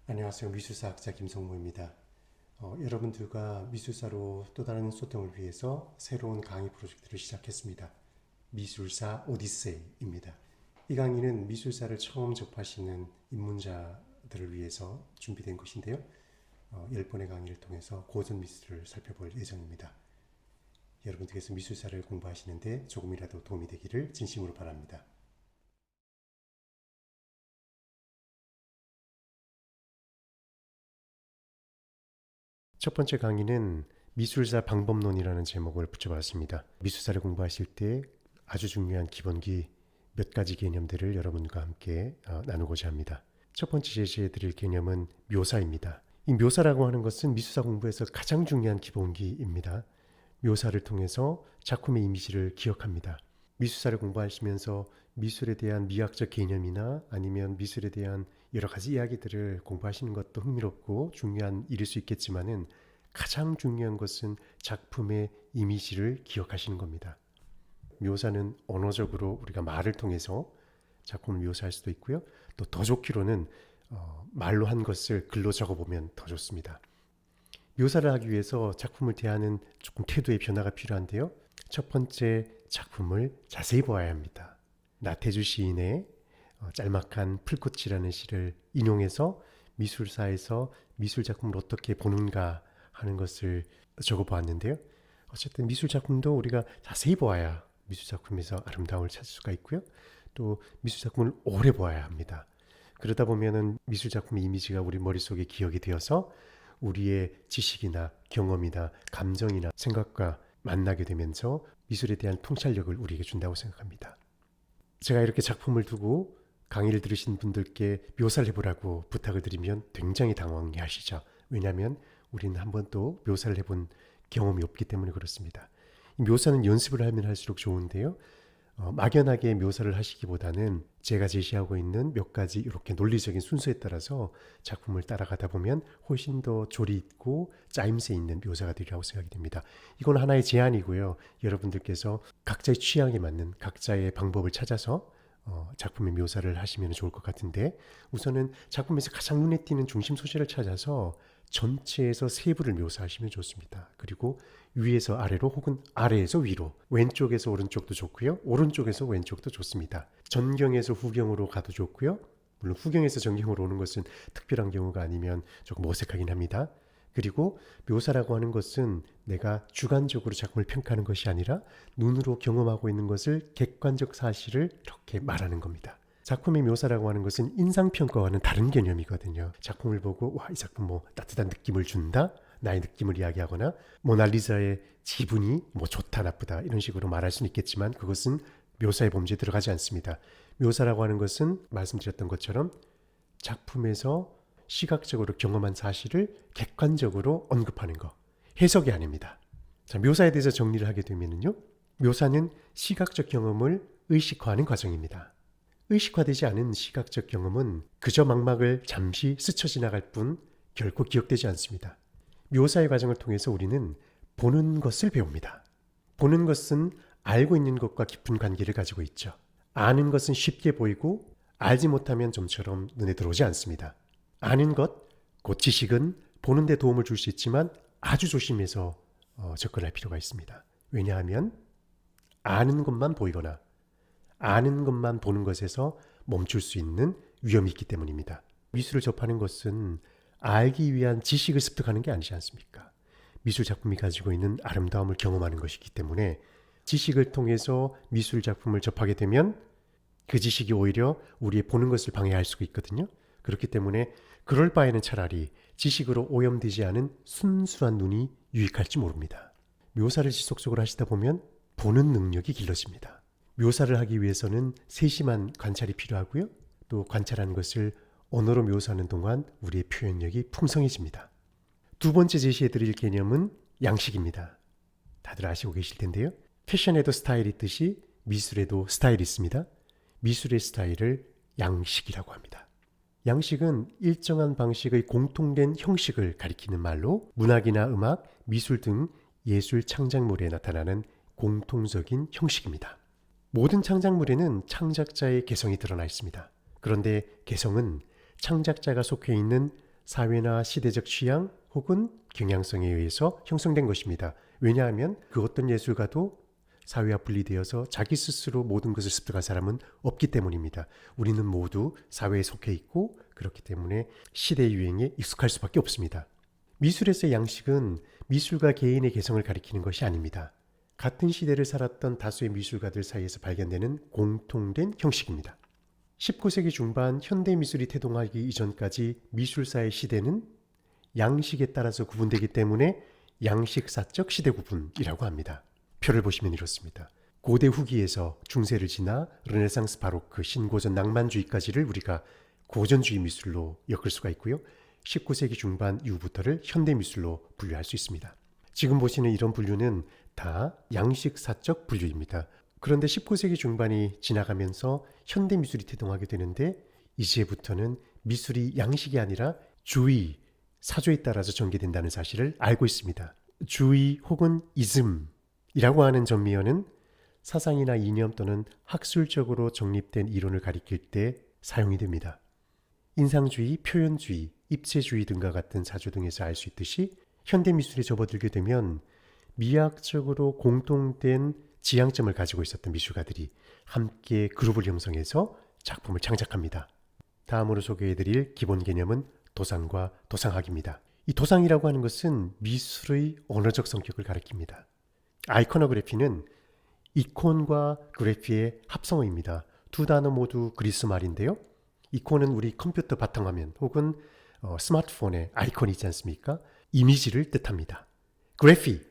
안녕하세요. 미술사학자 김성모입니다. 여러분들과 미술사로 또 다른 소통을 위해서 새로운 강의 프로젝트를 시작했습니다. 미술사 오디세이입니다. 이 강의는 미술사를 처음 접하시는 입문자들을 위해서 준비된 것인데요. 10번의 강의를 통해서 고전 미술을 살펴볼 예정입니다. 여러분들께서 미술사를 공부하시는데 조금이라도 도움이 되기를 진심으로 바랍니다. 첫 번째 강의는 미술사 방법론이라는 제목을 붙여봤습니다. 미술사를 공부하실 때 아주 중요한 기본기 몇 가지 개념들을 여러분과 함께 나누고자 합니다. 첫 번째 제시해 드릴 개념은 묘사입니다. 이 묘사라고 하는 것은 미술사 공부에서 가장 중요한 기본기입니다. 묘사를 통해서 작품의 이미지를 기억합니다. 미술사를 공부하시면서 미술에 대한 미학적 개념이나 아니면 미술에 대한 여러 가지 이야기들을 공부하시는 것도 흥미롭고 중요한 일일 수 있겠지만은 가장 중요한 것은 작품의 이미지를 기억하시는 겁니다. 묘사는 언어적으로 우리가 말을 통해서 작품을 묘사할 수도 있고요. 또 더 좋기로는 말로 한 것을 글로 적어보면 더 좋습니다. 묘사를 하기 위해서 작품을 대하는 조금 태도의 변화가 필요한데요. 첫 번째, 작품을 자세히 보아야 합니다. 나태주 시인의 짤막한 풀꽃이라는 시를 인용해서 미술사에서 미술 작품을 어떻게 보는가 하는 것을 적어보았는데요. 어쨌든 미술 작품도 우리가 자세히 보아야 미술 작품에서 아름다움을 찾을 수가 있고요. 또 미술 작품을 오래 보아야 합니다. 그러다 보면은 미술 작품의 이미지가 우리 머릿속에 기억이 되어서 우리의 지식이나 경험이나 감정이나 생각과 만나게 되면서 미술에 대한 통찰력을 우리에게 준다고 생각합니다. 제가 이렇게 작품을 두고 강의를 들으신 분들께 묘사를 해보라고 부탁을 드리면 굉장히 당황해 하시죠. 왜냐하면 우리는 한 번도 묘사를 해본 경험이 없기 때문에 그렇습니다. 이 묘사는 연습을 하면 할수록 좋은데요. 막연하게 묘사를 하시기보다는 제가 제시하고 있는 몇 가지 이렇게 논리적인 순서에 따라서 작품을 따라가다 보면 훨씬 더 조리 있고 짜임새 있는 묘사가 되리라고 생각이 됩니다. 이건 하나의 제안이고요. 여러분들께서 각자의 취향에 맞는 각자의 방법을 찾아서 작품의 묘사를 하시면 좋을 것 같은데, 우선은 작품에서 가장 눈에 띄는 중심 소재를 찾아서 전체에서 세부를 묘사하시면 좋습니다. 그리고 위에서 아래로 혹은 아래에서 위로, 왼쪽에서 오른쪽도 좋고요. 오른쪽에서 왼쪽도 좋습니다. 전경에서 후경으로 가도 좋고요. 물론 후경에서 전경으로 오는 것은 특별한 경우가 아니면 조금 어색하긴 합니다. 그리고 묘사라고 하는 것은 내가 주관적으로 작품을 평가하는 것이 아니라 눈으로 경험하고 있는 것을 객관적 사실을 이렇게 말하는 겁니다. 작품의 묘사라고 하는 것은 인상평가와는 다른 개념이거든요. 작품을 보고 와, 이 작품 뭐 따뜻한 느낌을 준다? 나의 느낌을 이야기하거나 모나리자의 지분이 뭐 좋다 나쁘다 이런 식으로 말할 수는 있겠지만 그것은 묘사의 범죄에 들어가지 않습니다. 묘사라고 하는 것은 말씀드렸던 것처럼 작품에서 시각적으로 경험한 사실을 객관적으로 언급하는 것, 해석이 아닙니다. 자, 묘사에 대해서 정리를 하게 되면요, 묘사는 시각적 경험을 의식화하는 과정입니다. 의식화되지 않은 시각적 경험은 그저 망막을 잠시 스쳐 지나갈 뿐 결코 기억되지 않습니다. 묘사의 과정을 통해서 우리는 보는 것을 배웁니다. 보는 것은 알고 있는 것과 깊은 관계를 가지고 있죠. 아는 것은 쉽게 보이고 알지 못하면 좀처럼 눈에 들어오지 않습니다. 아는 것, 곧 지식은 보는 데 도움을 줄 수 있지만 아주 조심해서 접근할 필요가 있습니다. 왜냐하면 아는 것만 보이거나 아는 것만 보는 것에서 멈출 수 있는 위험이 있기 때문입니다. 미술을 접하는 것은 알기 위한 지식을 습득하는 게 아니지 않습니까? 미술 작품이 가지고 있는 아름다움을 경험하는 것이기 때문에 지식을 통해서 미술 작품을 접하게 되면 그 지식이 오히려 우리의 보는 것을 방해할 수가 있거든요. 그렇기 때문에 그럴 바에는 차라리 지식으로 오염되지 않은 순수한 눈이 유익할지 모릅니다. 묘사를 지속적으로 하시다 보면 보는 능력이 길러집니다. 묘사를 하기 위해서는 세심한 관찰이 필요하고요. 또 관찰하는 것을 언어로 묘사하는 동안 우리의 표현력이 풍성해집니다. 두 번째 제시해 드릴 개념은 양식입니다. 다들 아시고 계실 텐데요. 패션에도 스타일이 있듯이 미술에도 스타일이 있습니다. 미술의 스타일을 양식이라고 합니다. 양식은 일정한 방식의 공통된 형식을 가리키는 말로 문학이나 음악, 미술 등 예술 창작물에 나타나는 공통적인 형식입니다. 모든 창작물에는 창작자의 개성이 드러나 있습니다. 그런데 개성은 창작자가 속해 있는 사회나 시대적 취향 혹은 경향성에 의해서 형성된 것입니다. 왜냐하면 그 어떤 예술가도 사회와 분리되어서 자기 스스로 모든 것을 습득한 사람은 없기 때문입니다. 우리는 모두 사회에 속해 있고 그렇기 때문에 시대 유행에 익숙할 수밖에 없습니다. 미술에서의 양식은 미술가 개인의 개성을 가리키는 것이 아닙니다. 같은 시대를 살았던 다수의 미술가들 사이에서 발견되는 공통된 형식입니다. 19세기 중반 현대 미술이 태동하기 이전까지 미술사의 시대는 양식에 따라서 구분되기 때문에 양식사적 시대 구분이라고 합니다. 표를 보시면 이렇습니다. 고대 후기에서 중세를 지나 르네상스 바로크 신고전 낭만주의까지를 우리가 고전주의 미술로 엮을 수가 있고요. 19세기 중반 이후부터를 현대 미술로 분류할 수 있습니다. 지금 보시는 이런 분류는 다 양식사적 분류입니다. 그런데 19세기 중반이 지나가면서 현대 미술이 태동하게 되는데 이제부터는 미술이 양식이 아니라 주의, 사조에 따라서 전개된다는 사실을 알고 있습니다. 주의 혹은 이즘이라고 하는 전미어는 사상이나 이념 또는 학술적으로 정립된 이론을 가리킬 때 사용이 됩니다. 인상주의, 표현주의, 입체주의 등과 같은 사조 등에서 알 수 있듯이 현대 미술에 접어들게 되면 미학적으로 공통된 지향점을 가지고 있었던 미술가들이 함께 그룹을 형성해서 작품을 창작합니다. 다음으로 소개해드릴 기본 개념은 도상과 도상학입니다. 이 도상이라고 하는 것은 미술의 언어적 성격을 가리킵니다. 아이코노그래피는 이콘과 그래피의 합성어입니다. 두 단어 모두 그리스 말인데요. 이콘은 우리 컴퓨터 바탕화면 혹은 스마트폰의 아이콘이 있지 않습니까? 이미지를 뜻합니다. 그래피,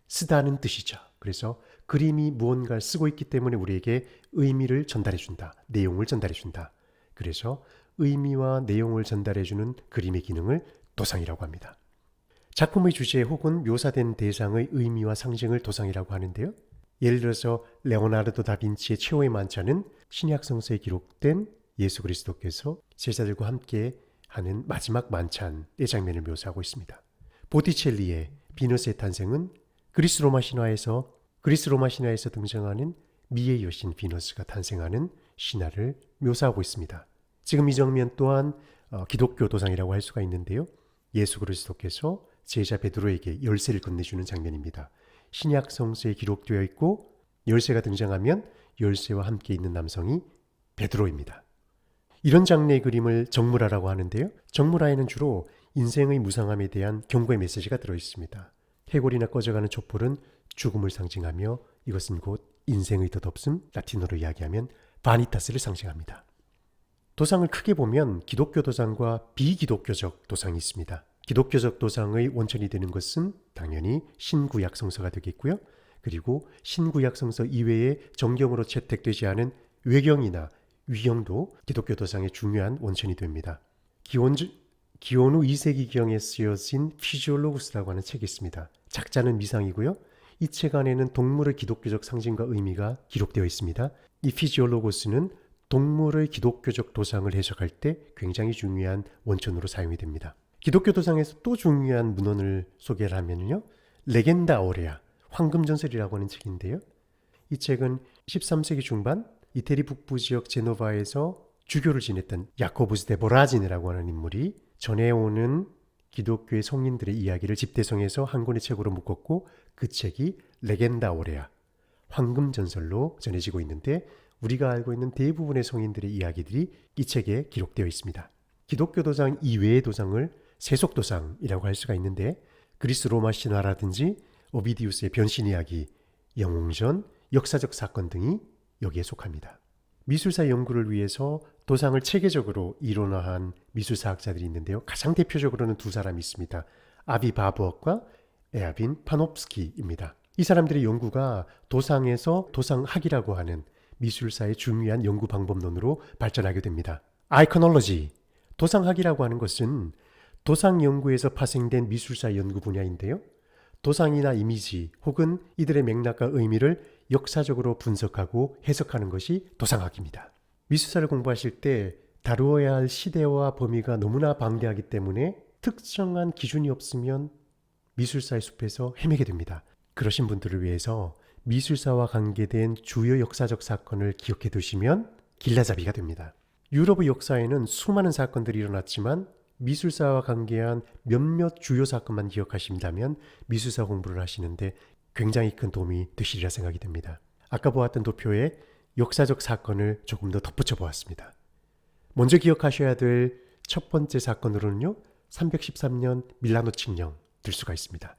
쓰다는 뜻이죠. 그래서 그림이 무언가를 쓰고 있기 때문에 우리에게 의미를 전달해준다. 내용을 전달해준다. 그래서 의미와 내용을 전달해주는 그림의 기능을 도상이라고 합니다. 작품의 주제 혹은 묘사된 대상의 의미와 상징을 도상이라고 하는데요. 예를 들어서 레오나르도 다빈치의 최후의 만찬은 신약 성서에 기록된 예수 그리스도께서 제자들과 함께 하는 마지막 만찬의 장면을 묘사하고 있습니다. 보티첼리의 비너스의 탄생은 그리스 로마 신화에서 등장하는 미의 여신 비너스가 탄생하는 신화를 묘사하고 있습니다. 지금 이 장면 또한 기독교 도상이라고 할 수가 있는데요. 예수 그리스도께서 제자 베드로에게 열쇠를 건네주는 장면입니다. 신약 성서에 기록되어 있고 열쇠가 등장하면 열쇠와 함께 있는 남성이 베드로입니다. 이런 장르의 그림을 정물화라고 하는데요. 정물화에는 주로 인생의 무상함에 대한 경고의 메시지가 들어있습니다. 해골이나 꺼져가는 촛불은 죽음을 상징하며 이것은 곧 인생의 덧없음, 라틴어로 이야기하면 바니타스를 상징합니다. 도상을 크게 보면 기독교 도상과 비기독교적 도상이 있습니다. 기독교적 도상의 원천이 되는 것은 당연히 신구약 성서가 되겠고요. 그리고 신구약 성서 이외에 정경으로 채택되지 않은 외경이나 위경도 기독교 도상의 중요한 원천이 됩니다. 기원 후 2세기경에 쓰여진 피지올로구스라고 하는 책이 있습니다. 작자는 미상이고요. 이 책 안에는 동물의 기독교적 상징과 의미가 기록되어 있습니다. 이 피지올로구스는 동물의 기독교적 도상을 해석할 때 굉장히 중요한 원천으로 사용이 됩니다. 기독교 도상에서 또 중요한 문헌을 소개를 하면요. 레겐다 오레아, 황금전설이라고 하는 책인데요. 이 책은 13세기 중반 이태리 북부 지역 제노바에서 주교를 지냈던 야코부스 데 보라지네라고 하는 인물이 전해오는 기독교의 성인들의 이야기를 집대성해서 한 권의 책으로 묶었고 그 책이 레겐다 오레아, 황금전설로 전해지고 있는데 우리가 알고 있는 대부분의 성인들의 이야기들이 이 책에 기록되어 있습니다. 기독교 도상 이외의 도상을 세속도상이라고 할 수가 있는데 그리스 로마 신화라든지 오비디우스의 변신 이야기, 영웅전, 역사적 사건 등이 여기에 속합니다. 미술사 연구를 위해서 도상을 체계적으로 이론화한 미술사학자들이 있는데요. 가장 대표적으로는 두 사람이 있습니다. 아비 바브억과 에아빈 파놉스키입니다. 이 사람들의 연구가 도상에서 도상학이라고 하는 미술사의 중요한 연구 방법론으로 발전하게 됩니다. 아이코놀로지, 도상학이라고 하는 것은 도상 연구에서 파생된 미술사 연구 분야인데요. 도상이나 이미지 혹은 이들의 맥락과 의미를 역사적으로 분석하고 해석하는 것이 도상학입니다. 미술사를 공부하실 때 다루어야 할 시대와 범위가 너무나 방대하기 때문에 특정한 기준이 없으면 미술사의 숲에서 헤매게 됩니다. 그러신 분들을 위해서 미술사와 관계된 주요 역사적 사건을 기억해 두시면 길라잡이가 됩니다. 유럽의 역사에는 수많은 사건들이 일어났지만 미술사와 관계한 몇몇 주요 사건만 기억하신다면 미술사 공부를 하시는데 굉장히 큰 도움이 되시리라 생각이 됩니다. 아까 보았던 도표에 역사적 사건을 조금 더 덧붙여 보았습니다. 먼저 기억하셔야 될 첫 번째 사건으로는요, 313년 밀라노 칙령 들 수가 있습니다.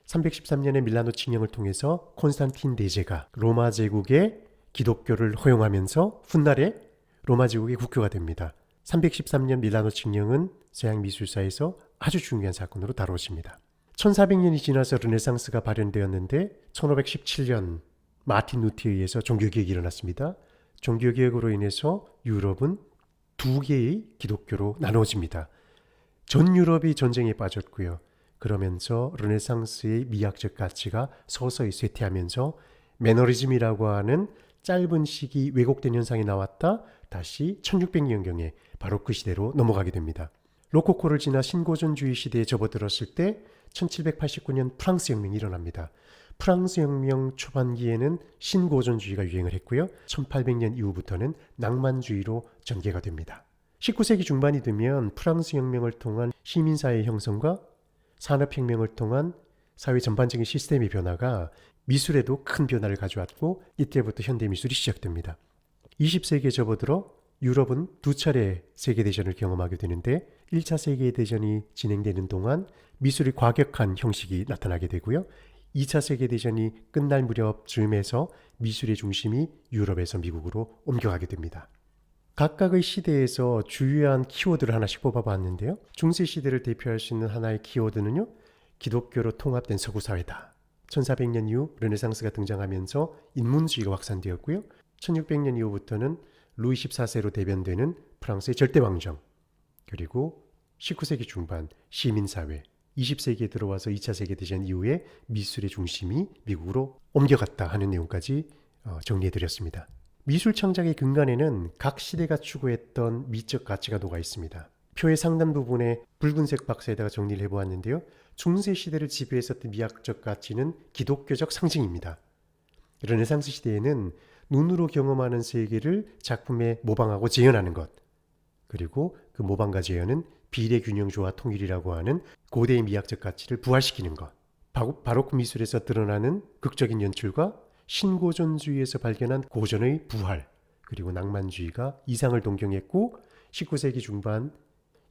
313년의 밀라노 칙령을 통해서 콘스탄틴 대제가 로마 제국의 기독교를 허용하면서 훗날에 로마 제국의 국교가 됩니다. 313년 밀라노 칙령은 서양 미술사에서 아주 중요한 사건으로 다뤄집니다. 1400년이 지나서 르네상스가 발현되었는데 1517년 마틴 루트에 의해서 종교개혁이 일어났습니다. 종교개혁으로 인해서 유럽은 두 개의 기독교로 나눠집니다. 전 유럽이 전쟁에 빠졌고요. 그러면서 르네상스의 미학적 가치가 서서히 쇠퇴하면서 매너리즘이라고 하는 짧은 시기 왜곡된 현상이 나왔다 다시 1600년경에 바로크 시대로 넘어가게 됩니다. 로코코를 지나 신고전주의 시대에 접어들었을 때 1789년 프랑스 혁명이 일어납니다. 프랑스 혁명 초반기에는 신고전주의가 유행을 했고요. 1800년 이후부터는 낭만주의로 전개가 됩니다. 19세기 중반이 되면 프랑스 혁명을 통한 시민사회의 형성과 산업혁명을 통한 사회 전반적인 시스템의 변화가 미술에도 큰 변화를 가져왔고 이때부터 현대미술이 시작됩니다. 20세기에 접어들어 유럽은 두 차례 세계대전을 경험하게 되는데 1차 세계대전이 진행되는 동안 미술이 과격한 형식이 나타나게 되고요. 2차 세계대전이 끝날 무렵 즈음에서 미술의 중심이 유럽에서 미국으로 옮겨가게 됩니다. 각각의 시대에서 주요한 키워드를 하나씩 뽑아봤는데요. 중세시대를 대표할 수 있는 하나의 키워드는요, 기독교로 통합된 서구사회다. 1400년 이후 르네상스가 등장하면서 인문주의가 확산되었고요. 1600년 이후부터는 루이 14세로 대변되는 프랑스의 절대왕정, 그리고 19세기 중반 시민사회, 20세기에 들어와서 2차 세계대전 이후에 미술의 중심이 미국으로 옮겨갔다 하는 내용까지 정리해드렸습니다. 미술 창작의 근간에는 각 시대가 추구했던 미적 가치가 녹아 있습니다. 표의 상단 부분에 붉은색 박스에다가 정리를 해보았는데요. 중세 시대를 지배했었던 미학적 가치는 기독교적 상징입니다. 르네상스 시대에는 눈으로 경험하는 세계를 작품에 모방하고 재현하는 것, 그리고 그 모방과 재현은 비례균형조와 통일이라고 하는 고대의 미학적 가치를 부활시키는 것, 바로크 미술에서 드러나는 극적인 연출과 신고전주의에서 발견한 고전의 부활, 그리고 낭만주의가 이상을 동경했고 19세기 중반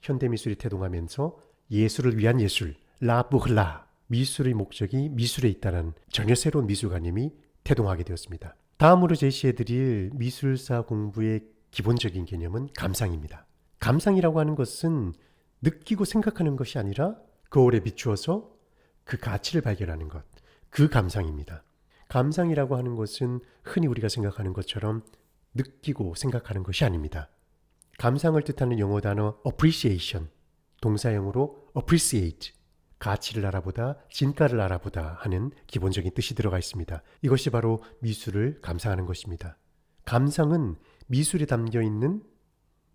현대미술이 태동하면서 예술을 위한 예술, 라부흐라, 미술의 목적이 미술에 있다는 전혀 새로운 미술관념이 태동하게 되었습니다. 다음으로 제시해드릴 미술사 공부의 기본적인 개념은 감상입니다. 감상이라고 하는 것은 느끼고 생각하는 것이 아니라 거울에 비추어서 그 가치를 발견하는 것, 그 감상입니다. 감상이라고 하는 것은 흔히 우리가 생각하는 것처럼 느끼고 생각하는 것이 아닙니다. 감상을 뜻하는 영어 단어 appreciation, 동사형으로 appreciate, 가치를 알아보다, 진가를 알아보다 하는 기본적인 뜻이 들어가 있습니다. 이것이 바로 미술을 감상하는 것입니다. 감상은 미술에 담겨있는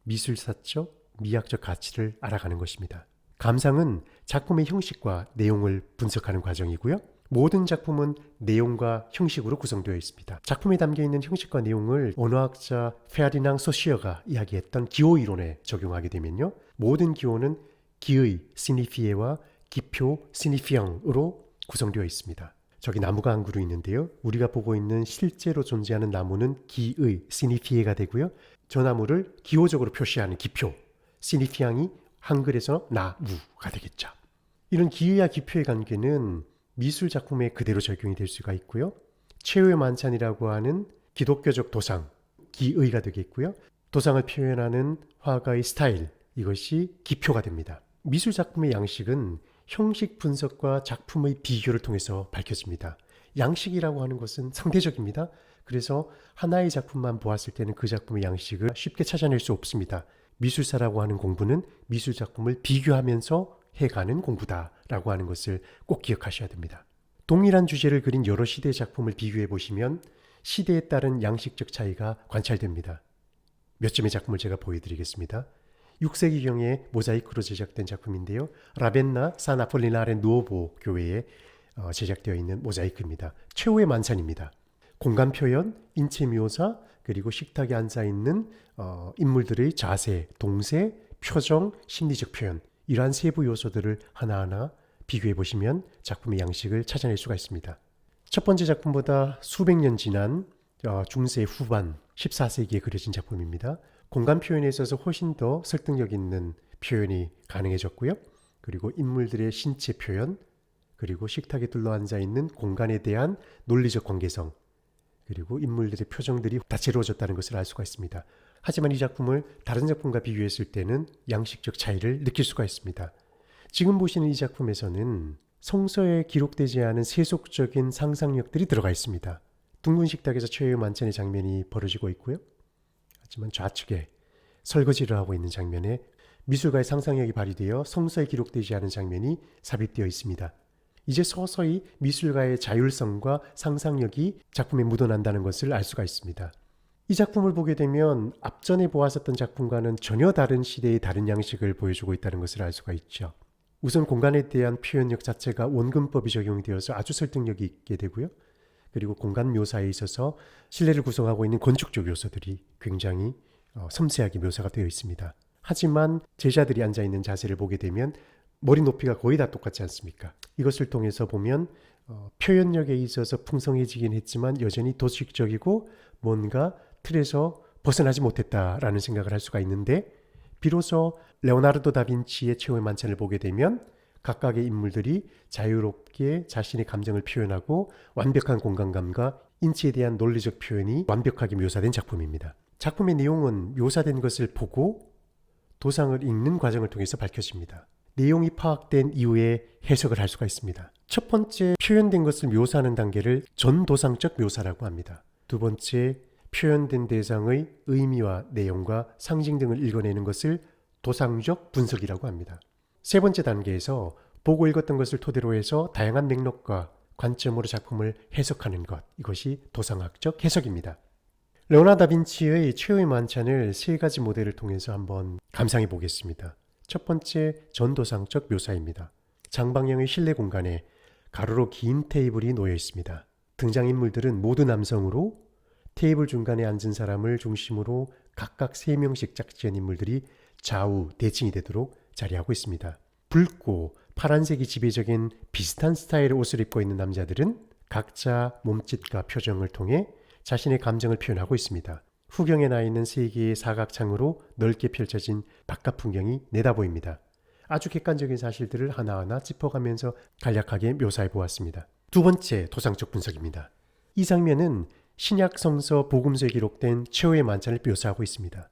미술사적, 미학적 가치를 알아가는 것입니다. 감상은 작품의 형식과 내용을 분석하는 과정이고요. 모든 작품은 내용과 형식으로 구성되어 있습니다. 작품에 담겨있는 형식과 내용을 언어학자 페르디낭 소시어가 이야기했던 기호 이론에 적용하게 되면요. 모든 기호는 기의, 시니피에와 기표, 시니피앙으로 구성되어 있습니다. 저기 나무가 한 그루 있는데요. 우리가 보고 있는 실제로 존재하는 나무는 기의, 시니피에가 되고요. 저 나무를 기호적으로 표시하는 기표, 시니피앙이 한글에서 나무가 되겠죠. 이런 기의와 기표의 관계는 미술 작품에 그대로 적용이 될 수가 있고요. 최후의 만찬이라고 하는 기독교적 도상, 기의가 되겠고요. 도상을 표현하는 화가의 스타일, 이것이 기표가 됩니다. 미술 작품의 양식은 형식 분석과 작품의 비교를 통해서 밝혀집니다. 양식이라고 하는 것은 상대적입니다. 그래서 하나의 작품만 보았을 때는 그 작품의 양식을 쉽게 찾아낼 수 없습니다. 미술사라고 하는 공부는 미술 작품을 비교하면서 해가는 공부다라고 하는 것을 꼭 기억하셔야 됩니다. 동일한 주제를 그린 여러 시대의 작품을 비교해 보시면 시대에 따른 양식적 차이가 관찰됩니다. 몇 점의 작품을 제가 보여드리겠습니다. 6세기경에 모자이크로 제작된 작품인데요. 라벤나 산 아폴리나레 누오보 교회에 제작되어 있는 모자이크입니다. 최후의 만찬입니다. 공간 표현, 인체 묘사, 그리고 식탁에 앉아있는 인물들의 자세, 동세, 표정, 심리적 표현, 이러한 세부 요소들을 하나하나 비교해 보시면 작품의 양식을 찾아낼 수가 있습니다. 첫 번째 작품보다 수백 년 지난 중세 후반 14세기에 그려진 작품입니다. 공간 표현에 있어서 훨씬 더 설득력 있는 표현이 가능해졌고요. 그리고 인물들의 신체 표현, 그리고 식탁에 둘러앉아 있는 공간에 대한 논리적 관계성, 그리고 인물들의 표정들이 다채로워졌다는 것을 알 수가 있습니다. 하지만 이 작품을 다른 작품과 비교했을 때는 양식적 차이를 느낄 수가 있습니다. 지금 보시는 이 작품에서는 성서에 기록되지 않은 세속적인 상상력들이 들어가 있습니다. 둥근 식탁에서 최후의 만찬의 장면이 벌어지고 있고요. 하지만 좌측에 설거지를 하고 있는 장면에 미술가의 상상력이 발휘되어 성서에 기록되지 않은 장면이 삽입되어 있습니다. 이제 서서히 미술가의 자율성과 상상력이 작품에 묻어난다는 것을 알 수가 있습니다. 이 작품을 보게 되면 앞전에 보았었던 작품과는 전혀 다른 시대의 다른 양식을 보여주고 있다는 것을 알 수가 있죠. 우선 공간에 대한 표현력 자체가 원근법이 적용되어서 아주 설득력이 있게 되고요. 그리고 공간 묘사에 있어서 실내를 구성하고 있는 건축적 요소들이 굉장히 섬세하게 묘사가 되어 있습니다. 하지만 제자들이 앉아있는 자세를 보게 되면 머리 높이가 거의 다 똑같지 않습니까? 이것을 통해서 보면 표현력에 있어서 풍성해지긴 했지만 여전히 도식적이고 뭔가 틀에서 벗어나지 못했다라는 생각을 할 수가 있는데, 비로소 레오나르도 다빈치의 최후의 만찬을 보게 되면 각각의 인물들이 자유롭게 자신의 감정을 표현하고 완벽한 공간감과 인체에 대한 논리적 표현이 완벽하게 묘사된 작품입니다. 작품의 내용은 묘사된 것을 보고 도상을 읽는 과정을 통해서 밝혀집니다. 내용이 파악된 이후에 해석을 할 수가 있습니다. 첫 번째, 표현된 것을 묘사하는 단계를 전도상적 묘사라고 합니다. 두 번째, 표현된 대상의 의미와 내용과 상징 등을 읽어내는 것을 도상적 분석이라고 합니다. 세 번째 단계에서 보고 읽었던 것을 토대로 해서 다양한 맥락과 관점으로 작품을 해석하는 것, 이것이 도상학적 해석입니다. 레오나르도 다빈치의 최후의 만찬을 세 가지 모델을 통해서 한번 감상해 보겠습니다. 첫 번째, 전도상적 묘사입니다. 장방형의 실내 공간에 가로로 긴 테이블이 놓여 있습니다. 등장인물들은 모두 남성으로 테이블 중간에 앉은 사람을 중심으로 각각 3명씩 짝지은 인물들이 좌우 대칭이 되도록 자리하고 있습니다. 붉고 파란색이 지배적인 비슷한 스타일의 옷을 입고 있는 남자들은 각자 몸짓과 표정을 통해 자신의 감정을 표현하고 있습니다. 후경에 나 있는 세 개의 사각창으로 넓게 펼쳐진 바깥 풍경이 내다보입니다. 아주 객관적인 사실들을 하나하나 짚어가면서 간략하게 묘사해 보았습니다. 두 번째, 도상적 분석입니다. 이 장면은 신약 성서 복음서에 기록된 최후의 만찬을 묘사하고 있습니다.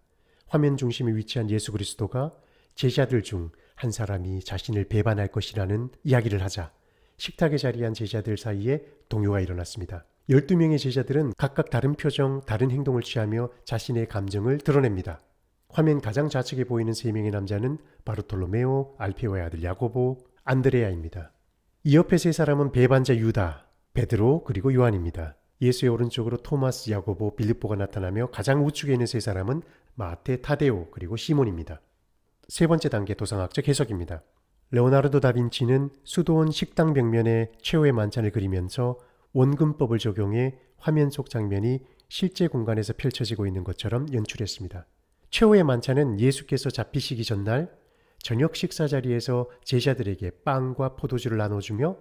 화면 중심에 위치한 예수 그리스도가 제자들 중 한 사람이 자신을 배반할 것이라는 이야기를 하자 식탁에 자리한 제자들 사이에 동요가 일어났습니다. 12명의 제자들은 각각 다른 표정, 다른 행동을 취하며 자신의 감정을 드러냅니다. 화면 가장 좌측에 보이는 3명의 남자는 바르톨로메오, 알페오의 아들 야고보, 안드레아입니다. 이 옆에 세 사람은 배반자 유다, 베드로, 그리고 요한입니다. 예수의 오른쪽으로 토마스, 야고보, 빌립보가 나타나며 가장 우측에 있는 세 사람은 마테, 타데오, 그리고 시몬입니다. 세 번째 단계, 도상학적 해석입니다. 레오나르도 다빈치는 수도원 식당 벽면에 최후의 만찬을 그리면서 원근법을 적용해 화면 속 장면이 실제 공간에서 펼쳐지고 있는 것처럼 연출했습니다. 최후의 만찬은 예수께서 잡히시기 전날 저녁 식사 자리에서 제자들에게 빵과 포도주를 나눠주며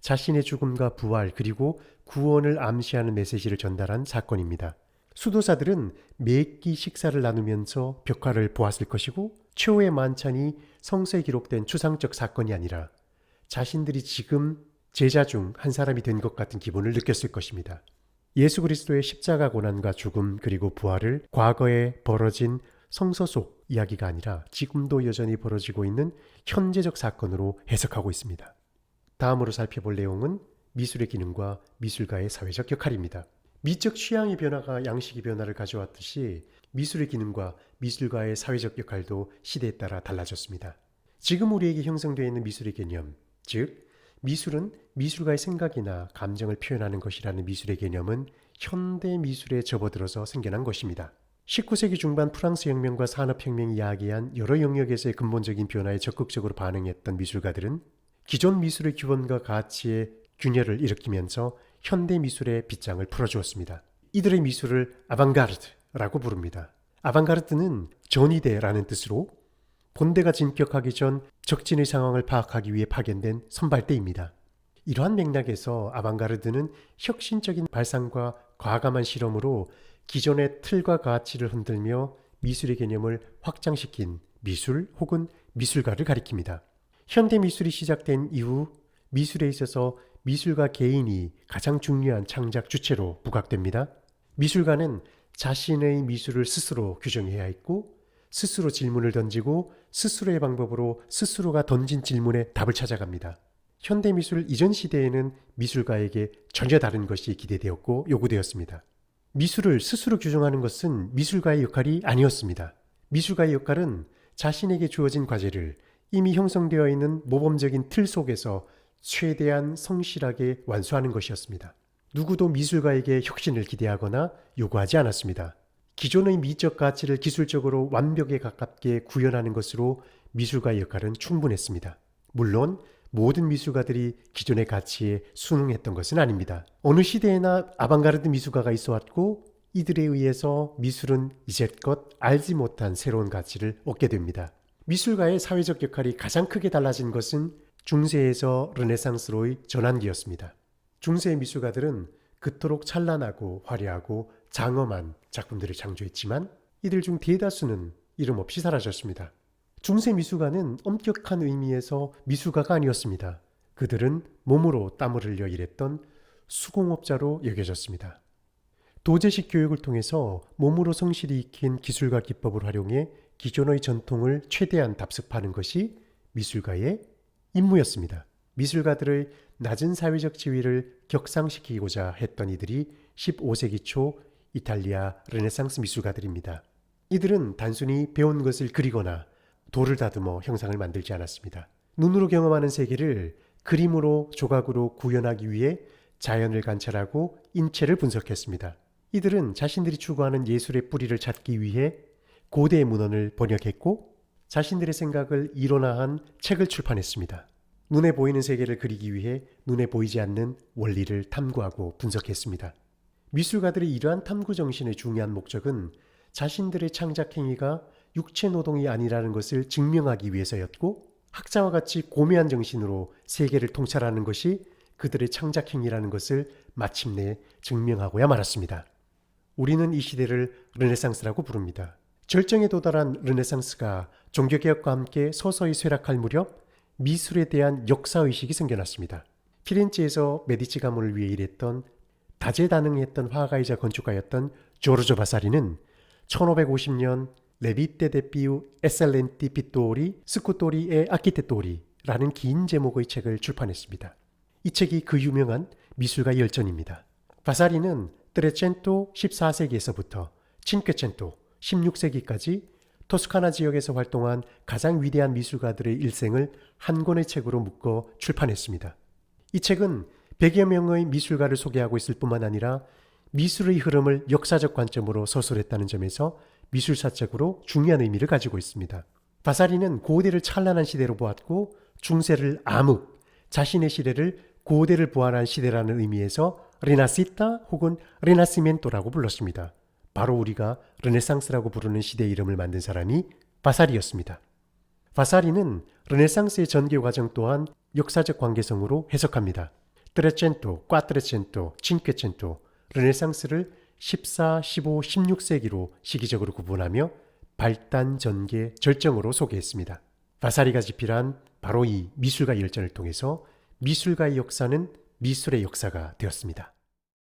자신의 죽음과 부활 그리고 구원을 암시하는 메시지를 전달한 사건입니다. 수도사들은 매 끼 식사를 나누면서 벽화를 보았을 것이고, 최후의 만찬이 성서에 기록된 추상적 사건이 아니라 자신들이 지금 제자 중 한 사람이 된 것 같은 기분을 느꼈을 것입니다. 예수 그리스도의 십자가 고난과 죽음 그리고 부활을 과거에 벌어진 성서 속 이야기가 아니라 지금도 여전히 벌어지고 있는 현재적 사건으로 해석하고 있습니다. 다음으로 살펴볼 내용은 미술의 기능과 미술가의 사회적 역할입니다. 미적 취향의 변화가 양식의 변화를 가져왔듯이 미술의 기능과 미술가의 사회적 역할도 시대에 따라 달라졌습니다. 지금 우리에게 형성되어 있는 미술의 개념, 즉 미술은 미술가의 생각이나 감정을 표현하는 것이라는 미술의 개념은 현대 미술에 접어들어서 생겨난 것입니다. 19세기 중반 프랑스 혁명과 산업혁명이 야기한 여러 영역에서의 근본적인 변화에 적극적으로 반응했던 미술가들은 기존 미술의 기본과 가치에 균열을 일으키면서 현대 미술의 빗장을 풀어주었습니다. 이들의 미술을 아방가르드라고 부릅니다. 아방가르드는 전위대라는 뜻으로 본대가 진격하기 전 적진의 상황을 파악하기 위해 파견된 선발대입니다. 이러한 맥락에서 아방가르드는 혁신적인 발상과 과감한 실험으로 기존의 틀과 가치를 흔들며 미술의 개념을 확장시킨 미술 혹은 미술가를 가리킵니다. 현대 미술이 시작된 이후 미술에 있어서 미술가 개인이 가장 중요한 창작 주체로 부각됩니다. 미술가는 자신의 미술을 스스로 규정해야 했고 스스로 질문을 던지고 스스로의 방법으로 스스로가 던진 질문에 답을 찾아갑니다. 현대미술 이전 시대에는 미술가에게 전혀 다른 것이 기대되었고 요구되었습니다. 미술을 스스로 규정하는 것은 미술가의 역할이 아니었습니다. 미술가의 역할은 자신에게 주어진 과제를 이미 형성되어 있는 모범적인 틀 속에서 최대한 성실하게 완수하는 것이었습니다. 누구도 미술가에게 혁신을 기대하거나 요구하지 않았습니다. 기존의 미적 가치를 기술적으로 완벽에 가깝게 구현하는 것으로 미술가의 역할은 충분했습니다. 물론 모든 미술가들이 기존의 가치에 순응했던 것은 아닙니다. 어느 시대에나 아방가르드 미술가가 있어왔고 이들에 의해서 미술은 이제껏 알지 못한 새로운 가치를 얻게 됩니다. 미술가의 사회적 역할이 가장 크게 달라진 것은 중세에서 르네상스로의 전환기였습니다. 중세의 미술가들은 그토록 찬란하고 화려하고 장엄한 작품들을 창조했지만 이들 중 대다수는 이름 없이 사라졌습니다. 중세 미술가는 엄격한 의미에서 미술가가 아니었습니다. 그들은 몸으로 땀을 흘려 일했던 수공업자로 여겨졌습니다. 도제식 교육을 통해서 몸으로 성실히 익힌 기술과 기법을 활용해 기존의 전통을 최대한 답습하는 것이 미술가의 임무였습니다. 미술가들의 낮은 사회적 지위를 격상시키고자 했던 이들이 15세기 초 이탈리아 르네상스 미술가들입니다. 이들은 단순히 배운 것을 그리거나 돌을 다듬어 형상을 만들지 않았습니다. 눈으로 경험하는 세계를 그림으로 조각으로 구현하기 위해 자연을 관찰하고 인체를 분석했습니다. 이들은 자신들이 추구하는 예술의 뿌리를 찾기 위해 고대 문헌을 번역했고 자신들의 생각을 이론화한 책을 출판했습니다. 눈에 보이는 세계를 그리기 위해 눈에 보이지 않는 원리를 탐구하고 분석했습니다. 미술가들의 이러한 탐구 정신의 중요한 목적은 자신들의 창작 행위가 육체 노동이 아니라는 것을 증명하기 위해서였고 학자와 같이 고매한 정신으로 세계를 통찰하는 것이 그들의 창작 행위라는 것을 마침내 증명하고야 말았습니다. 우리는 이 시대를 르네상스라고 부릅니다. 절정에 도달한 르네상스가 종교개혁과 함께 서서히 쇠락할 무렵 미술에 대한 역사의식이 생겨났습니다. 피렌체에서 메디치 가문을 위해 일했던 다재다능했던 화가이자 건축가였던 조르조 바사리는 1550년 레비테 데 피우 에셀렌티 피토리 스쿠토리의 아키테토리라는 긴 제목의 책을 출판했습니다. 이 책이 그 유명한 미술가 열전입니다. 바사리는 트레첸토 14세기에서부터 친퀘첸토 16세기까지 토스카나 지역에서 활동한 가장 위대한 미술가들의 일생을 한 권의 책으로 묶어 출판했습니다. 이 책은 100여 명의 미술가를 소개하고 있을 뿐만 아니라 미술의 흐름을 역사적 관점으로 서술했다는 점에서 미술사적으로 중요한 의미를 가지고 있습니다. 바사리는 고대를 찬란한 시대로 보았고 중세를 암흑, 자신의 시대를 고대를 부활한 시대라는 의미에서 레나시타 혹은 레나시멘토라고 불렀습니다. 바로 우리가 르네상스라고 부르는 시대 이름을 만든 사람이 바사리였습니다. 바사리는 르네상스의 전개 과정 또한 역사적 관계성으로 해석합니다. 트레첸토, 꽈트레첸토, 친퀘첸토, 르네상스를 14, 15, 16세기로 시기적으로 구분하며 발단, 전개, 절정으로 소개했습니다. 바사리가 집필한 바로 이 미술가 열전을 통해서 미술가의 역사는 미술의 역사가 되었습니다.